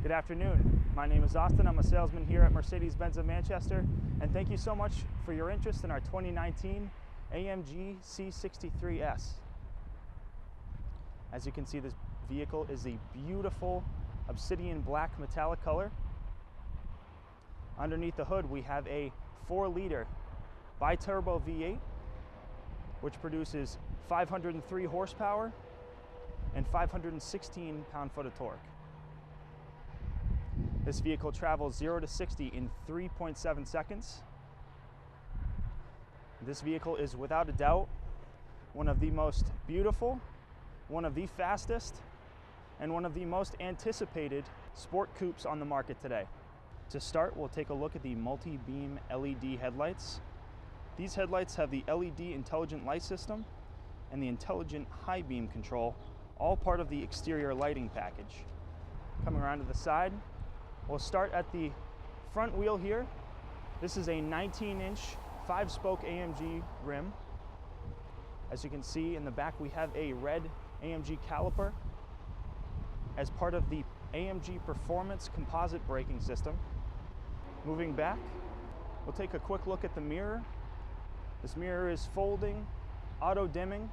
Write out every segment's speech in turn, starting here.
Good afternoon. My name is Austin. I'm a salesman here at Mercedes-Benz of Manchester, and thank you so much for your interest in our 2019 AMG C63S. As you can see, this vehicle is a beautiful obsidian black metallic color. Underneath the hood, we have a 4-liter bi-turbo V8, which produces 503 horsepower and 516 pound-foot of torque. This vehicle travels 0 to 60 in 3.7 seconds. This vehicle is without a doubt one of the most beautiful, one of the fastest, and one of the most anticipated sport coupes on the market today. To start, we'll take a look at the multi-beam LED headlights. These headlights have the LED intelligent light system and the intelligent high beam control, all part of the exterior lighting package. Coming around to the side, we'll start at the front wheel here. This is a 19-inch 5-spoke AMG rim. As you can see in the back, we have a red AMG caliper as part of the AMG Performance composite braking system. Moving back, we'll take a quick look at the mirror. This mirror is folding, auto dimming,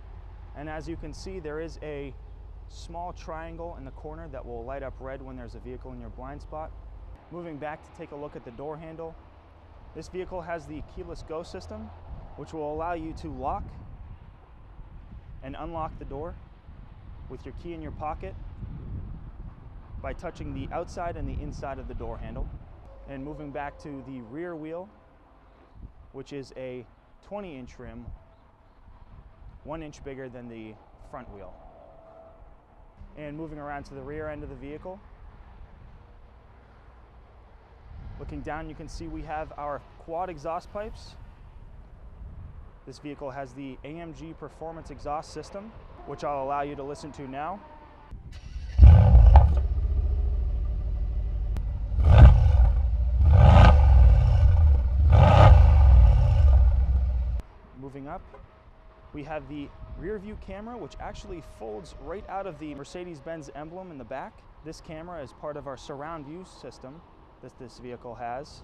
and as you can see, there is a small triangle in the corner that will light up red when there's a vehicle in your blind spot. Moving back to take a look at the door handle. This vehicle has the keyless go system, which will allow you to lock and unlock the door with your key in your pocket by touching the outside and the inside of the door handle. And moving back to the rear wheel, which is a 20-inch rim, 1 inch bigger than the front wheel. And moving around to the rear end of the vehicle, looking down, you can see we have our quad exhaust pipes. This vehicle has the AMG Performance exhaust system, which I'll allow you to listen to now. Moving up, we have the rear view camera, which actually folds right out of the Mercedes-Benz emblem in the back. This camera is part of our surround view system that this vehicle has,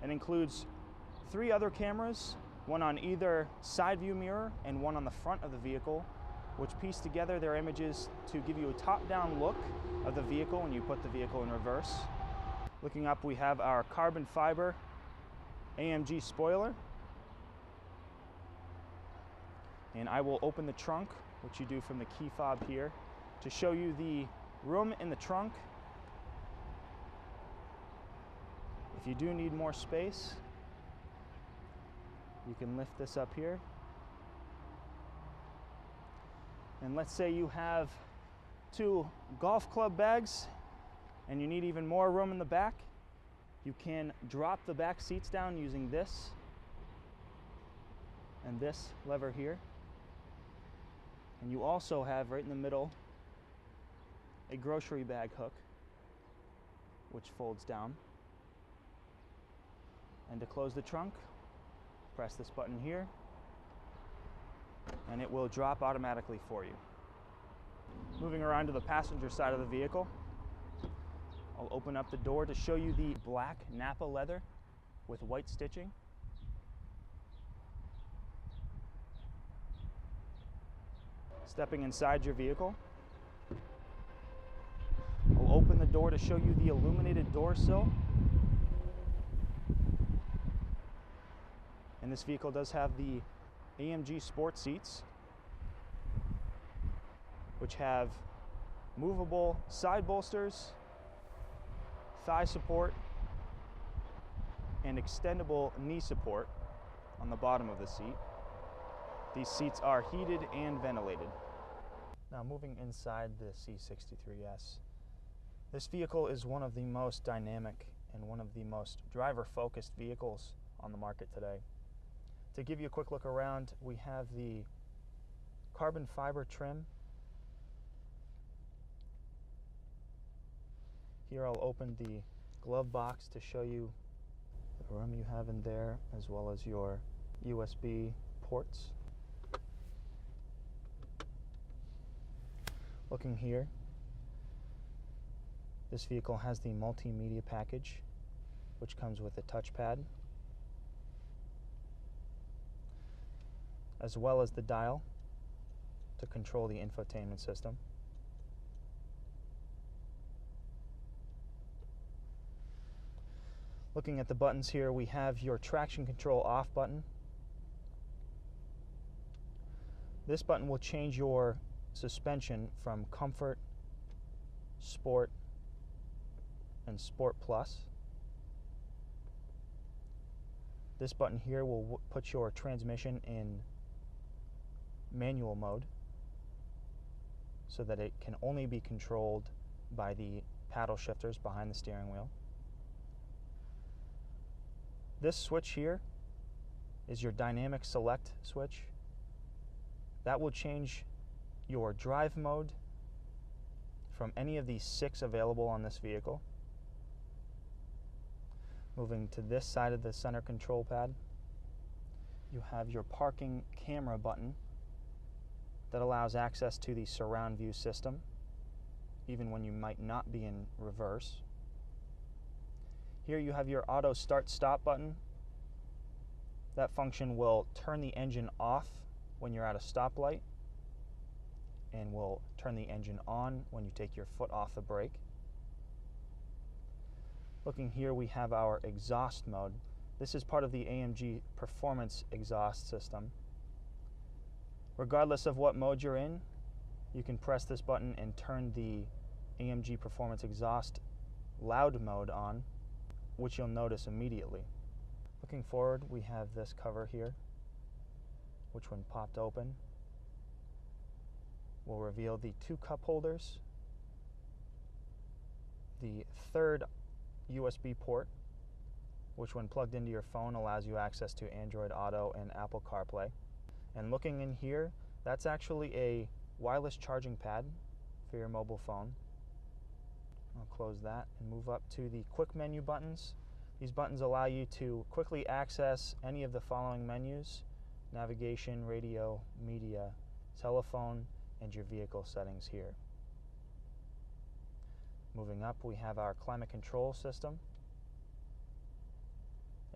and includes 3 other cameras, one on either side view mirror and one on the front of the vehicle, which piece together their images to give you a top-down look of the vehicle when you put the vehicle in reverse. Looking up, we have our carbon fiber AMG spoiler. And I will open the trunk, which you do from the key fob here, to show you the room in the trunk. If you do need more space, you can lift this up here. And let's say you have 2 golf club bags and you need even more room in the back. You can drop the back seats down using this and this lever here. And you also have right in the middle a grocery bag hook, which folds down. And to close the trunk, press this button here, and it will drop automatically for you. Moving around to the passenger side of the vehicle, I'll open up the door to show you the black Napa leather with white stitching. Stepping inside your vehicle, I'll open the door to show you the illuminated door sill. And this vehicle does have the AMG Sport seats, which have movable side bolsters, thigh support, and extendable knee support on the bottom of the seat. These seats are heated and ventilated. Now moving inside the C63S, this vehicle is one of the most dynamic and one of the most driver-focused vehicles on the market today. To give you a quick look around, we have the carbon fiber trim. Here I'll open the glove box to show you the room you have in there, as well as your USB ports. Looking here, This vehicle has the multimedia package, which comes with a touchpad, as well as the dial to control the infotainment system. Looking at the buttons here, we have your traction control off button. This button will change your suspension from Comfort, Sport, and Sport Plus. This button here will put your transmission in manual mode so that it can only be controlled by the paddle shifters behind the steering wheel. This switch here is your dynamic select switch. That will change your drive mode from any of the 6 available on this vehicle. Moving to this side of the center control pad, you have your parking camera button that allows access to the surround view system, even when you might not be in reverse. Here you have your auto start stop button. That function will turn the engine off when you're at a stoplight and will turn the engine on when you take your foot off the brake. Looking here, we have our exhaust mode. This is part of the AMG performance exhaust system. Regardless of what mode you're in, you can press this button and turn the AMG performance exhaust loud mode on, which you'll notice immediately. Looking forward, we have this cover here, which when popped open will reveal the 2 cup holders, the 3rd USB port, which when plugged into your phone allows you access to Android Auto and Apple CarPlay. And looking in here, that's actually a wireless charging pad for your mobile phone. I'll close that and move up to the quick menu buttons. These buttons allow you to quickly access any of the following menus: navigation, radio, media, telephone, and your vehicle settings here. Moving up, we have our climate control system.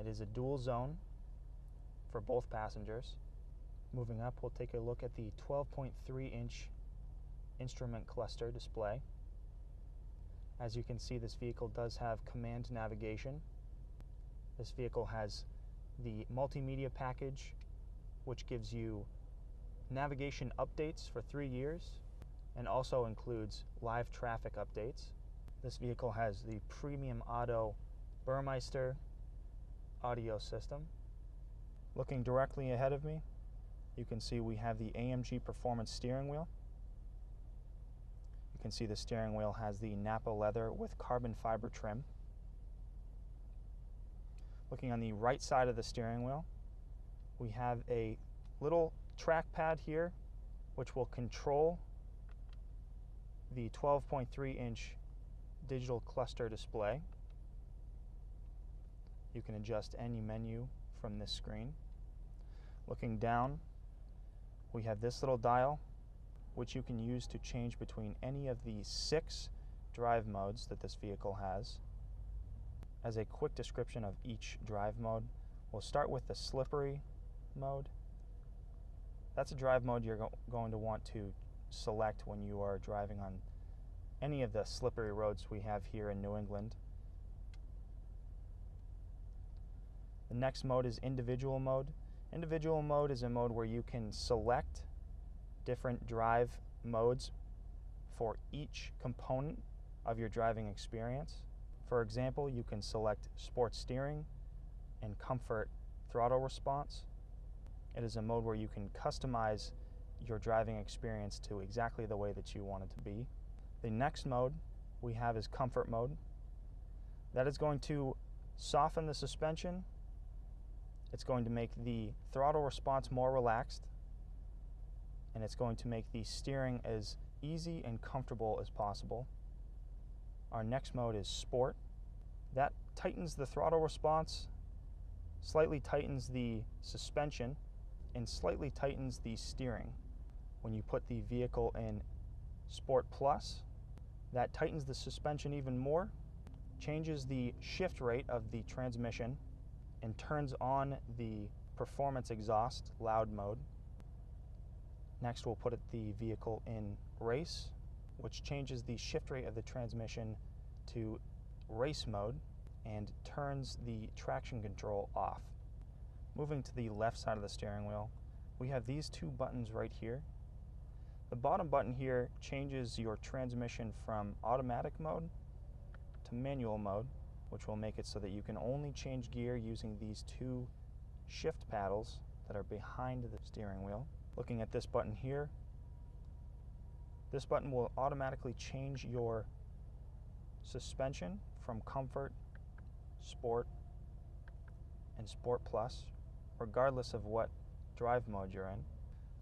It is a dual zone for both passengers. Moving up, we'll take a look at the 12.3-inch instrument cluster display. As you can see, this vehicle does have command navigation. This vehicle has the multimedia package, which gives you navigation updates for 3 years and also includes live traffic updates. This vehicle has the premium auto Burmeister audio system. Looking directly ahead of me, you can see we have the AMG Performance steering wheel. You can see the steering wheel has the Napa leather with carbon fiber trim. Looking on the right side of the steering wheel, we have a little trackpad here which will control the 12.3-inch digital cluster display. You can adjust any menu from this screen. Looking down, we have this little dial which you can use to change between any of the 6 drive modes that this vehicle has. As a quick description of each drive mode, we'll start with the slippery mode. That's a drive mode you're going to want to select when you are driving on any of the slippery roads we have here in New England. The next mode is individual mode. Individual mode is a mode where you can select different drive modes for each component of your driving experience. For example, you can select Sport Steering and Comfort Throttle Response. It is a mode where you can customize your driving experience to exactly the way that you want it to be. The next mode we have is Comfort Mode. That is going to soften the suspension. It's going to make the throttle response more relaxed, and it's going to make the steering as easy and comfortable as possible. Our next mode is Sport. That tightens the throttle response, slightly tightens the suspension, and slightly tightens the steering. When you put the vehicle in Sport Plus, That tightens the suspension even more, changes the shift rate of the transmission, and turns on the performance exhaust loud mode. Next, we'll put the vehicle in race, which changes the shift rate of the transmission to race mode and turns the traction control off. Moving to the left side of the steering wheel, we have these two buttons right here. The bottom button here changes your transmission from automatic mode to manual mode, which will make it so that you can only change gear using these two shift paddles that are behind the steering wheel. Looking at this button here, this button will automatically change your suspension from Comfort, Sport, and Sport Plus, regardless of what drive mode you're in.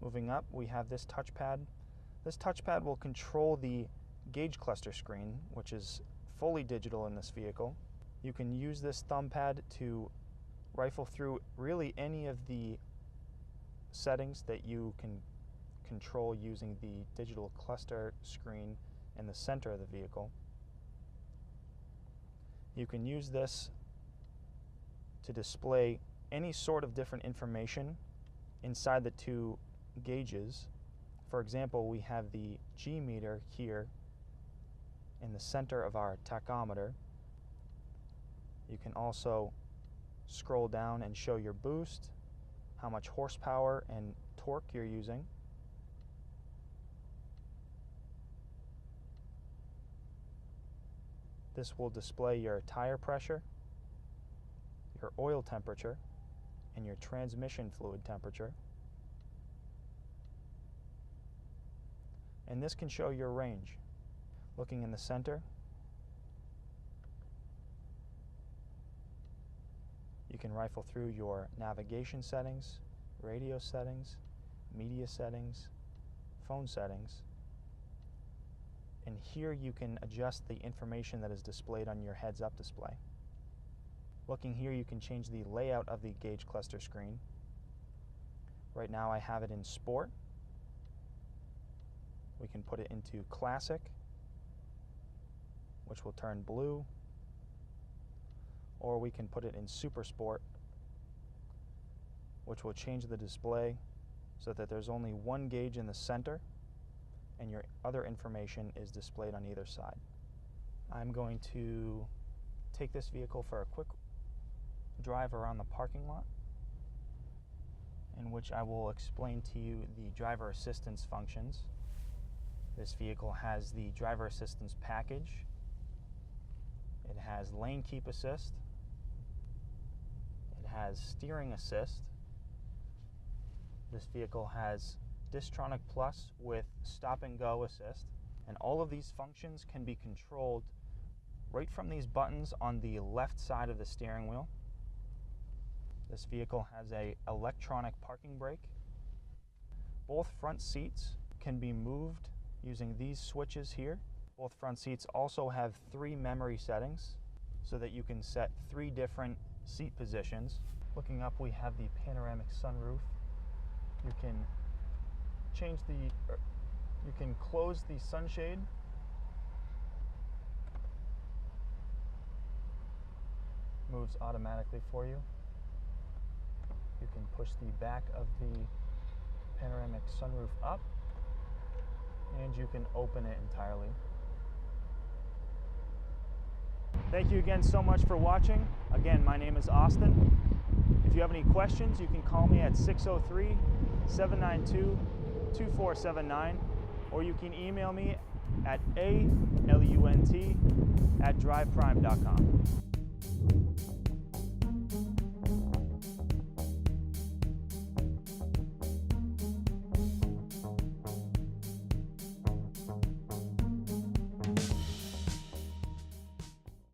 Moving up, we have this touchpad. This touchpad will control the gauge cluster screen, which is fully digital in this vehicle. You can use this thumb pad to rifle through really any of the settings that you can control using the digital cluster screen in the center of the vehicle. You can use this to display any sort of different information inside the two gauges. For example, we have the G meter here in the center of our tachometer. You can also scroll down and show your boost, how much horsepower and torque you're using. This will display your tire pressure, your oil temperature, and your transmission fluid temperature. And this can show your range. Looking in the center, you can rifle through your navigation settings, radio settings, media settings, phone settings. And here you can adjust the information that is displayed on your heads-up display. Looking here, you can change the layout of the gauge cluster screen. Right now I have it in Sport. We can put it into Classic, which will turn blue, or we can put it in Super Sport, which will change the display so that there's only one gauge in the center and your other information is displayed on either side. I'm going to take this vehicle for a quick drive around the parking lot, in which I will explain to you the driver assistance functions. This vehicle has the driver assistance package. It has lane keep assist. It has steering assist. This vehicle has Distronic Plus with stop and go assist. And all of these functions can be controlled right from these buttons on the left side of the steering wheel. This vehicle has an electronic parking brake. Both front seats can be moved using these switches here. Both front seats also have 3 memory settings so that you can set 3 different seat positions. Looking up, we have the Panoramic Sunroof. You can close the sunshade. Moves automatically for you. You can push the back of the Panoramic Sunroof up, and you can open it entirely. Thank you again so much for watching. Again, my name is Austin. If you have any questions, you can call me at 603-792-2479, or you can email me at alunt@driveprime.com.